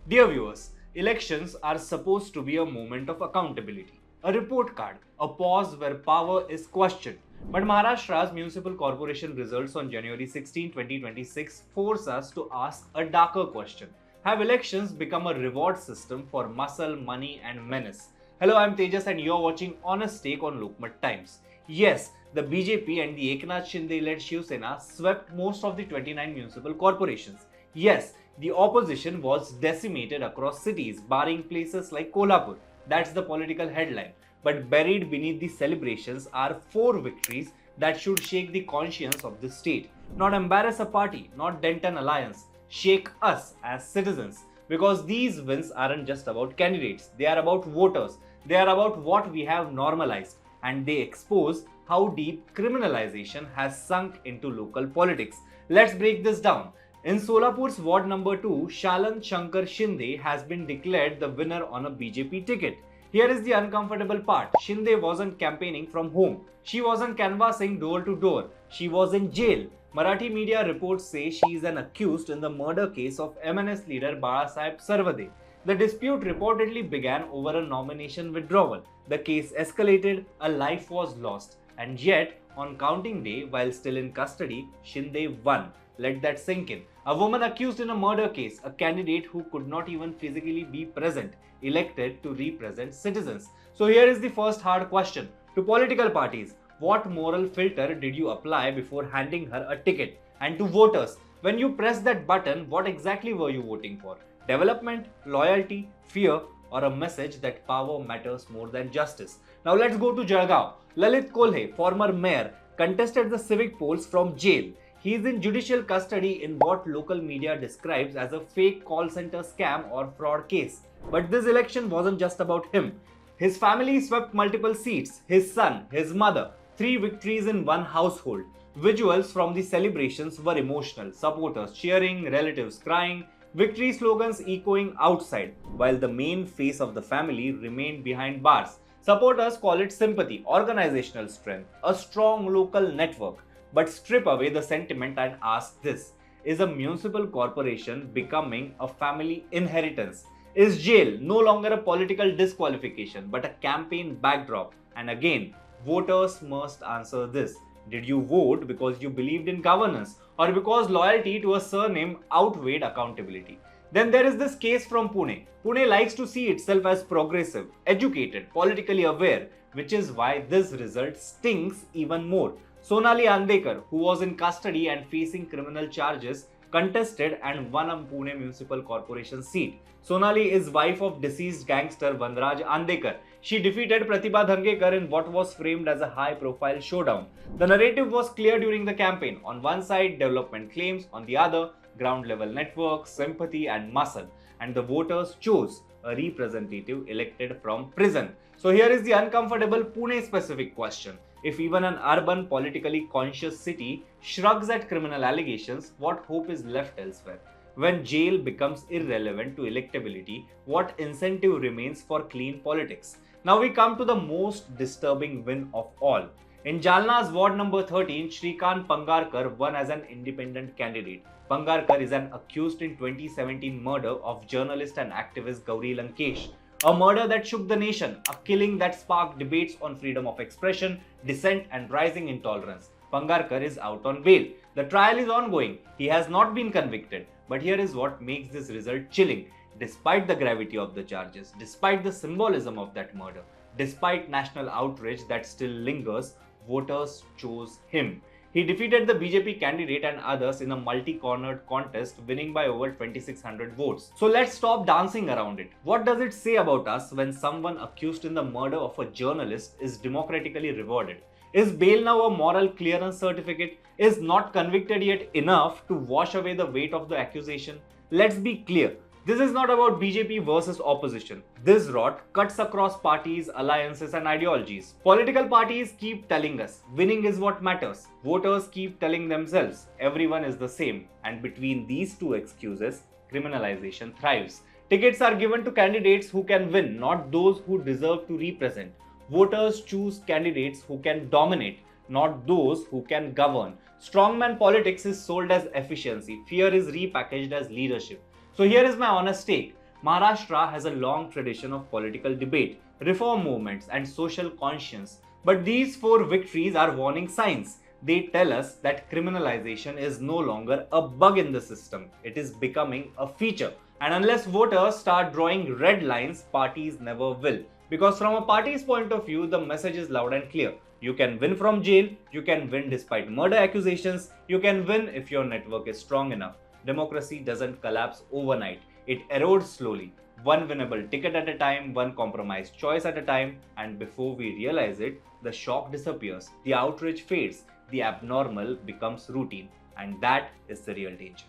Dear viewers, elections are supposed to be a moment of accountability, a report card, a pause where power is questioned. But Maharashtra's municipal corporation results on January 16, 2026 force us to ask a darker question. Have elections become a reward system for muscle, money, and menace? Hello, I'm Tejas, and you're watching Honest Take on Lokmat Times. Yes, the BJP and the Eknath Shinde-led Shiv Sena swept most of the 29 municipal corporations. Yes, the opposition was decimated across cities, barring places like Kolhapur. That's the political headline. But buried beneath the celebrations are four victories that should shake the conscience of the state. Not embarrass a party, not dent an alliance, shake us as citizens. Because these wins aren't just about candidates, they are about voters, they are about what we have normalized, and they expose how deep criminalization has sunk into local politics. Let's break this down. In Solapur's Ward number 2, Shalan Shankar Shinde has been declared the winner on a BJP ticket. Here is the uncomfortable part. Shinde wasn't campaigning from home. She wasn't canvassing door to door. She was in jail. Marathi media reports say she is an accused in the murder case of MNS leader Balasaheb Sarvade. The dispute reportedly began over a nomination withdrawal. The case escalated, a life was lost, and yet, on counting day, while still in custody, Shinde won. Let that sink in. A woman accused in a murder case, a candidate who could not even physically be present, elected to represent citizens. So here is the first hard question. To political parties, what moral filter did you apply before handing her a ticket? And to voters, when you press that button, what exactly were you voting for? Development, loyalty, fear, or a message that power matters more than justice? Now let's go to Jalgaon. Lalit Kolhe, former mayor, contested the civic polls from jail. He is in judicial custody in what local media describes as a fake call center scam or fraud case. But this election wasn't just about him. His family swept multiple seats, his son, his mother, three victories in one household. Visuals from the celebrations were emotional, supporters cheering, relatives crying, victory slogans echoing outside, while the main face of the family remained behind bars. Supporters call it sympathy, organizational strength, a strong local network. But strip away the sentiment and ask this: is a municipal corporation becoming a family inheritance? Is jail no longer a political disqualification but a campaign backdrop? And again, voters must answer this. Did you vote because you believed in governance or because loyalty to a surname outweighed accountability? Then there is this case from Pune. Pune likes to see itself as progressive, educated, politically aware, which is why this result stings even more. Sonali Andekar, who was in custody and facing criminal charges, contested and won a Pune Municipal Corporation seat. Sonali is wife of deceased gangster Vanraj Andekar. She defeated Pratibha Dhangekar in what was framed as a high-profile showdown. The narrative was clear during the campaign. On one side, development claims; on the other, ground-level network, sympathy, and muscle. And the voters chose a representative elected from prison. So here is the uncomfortable Pune-specific question. If even an urban, politically conscious city shrugs at criminal allegations, what hope is left elsewhere? When jail becomes irrelevant to electability, what incentive remains for clean politics? Now we come to the most disturbing win of all. In Jalna's Ward number 13, Shrikant Pangarkar won as an independent candidate. Pangarkar is an accused in 2017 murder of journalist and activist Gauri Lankesh. A murder that shook the nation, a killing that sparked debates on freedom of expression, dissent, and rising intolerance. Pangarkar is out on bail. The trial is ongoing. He has not been convicted. But here is what makes this result chilling. Despite the gravity of the charges, despite the symbolism of that murder, despite national outrage that still lingers, voters chose him. He defeated the BJP candidate and others in a multi-cornered contest, winning by over 2600 votes. So let's stop dancing around it. What does it say about us when someone accused in the murder of a journalist is democratically rewarded? Is bail now a moral clearance certificate? Is not convicted yet enough to wash away the weight of the accusation? Let's be clear. This is not about BJP versus opposition. This rot cuts across parties, alliances, and ideologies. Political parties keep telling us winning is what matters. Voters keep telling themselves everyone is the same. And between these two excuses, criminalization thrives. Tickets are given to candidates who can win, not those who deserve to represent. Voters choose candidates who can dominate, not those who can govern. Strongman politics is sold as efficiency. Fear is repackaged as leadership. So here is my honest take. Maharashtra has a long tradition of political debate, reform movements, and social conscience. But these four victories are warning signs. They tell us that criminalization is no longer a bug in the system, it is becoming a feature. And unless voters start drawing red lines, parties never will. Because from a party's point of view, the message is loud and clear. You can win from jail, you can win despite murder accusations, you can win if your network is strong enough. Democracy doesn't collapse overnight, it erodes slowly, one winnable ticket at a time, one compromised choice at a time, and before we realize it, the shock disappears, the outrage fades, the abnormal becomes routine, and that is the real danger.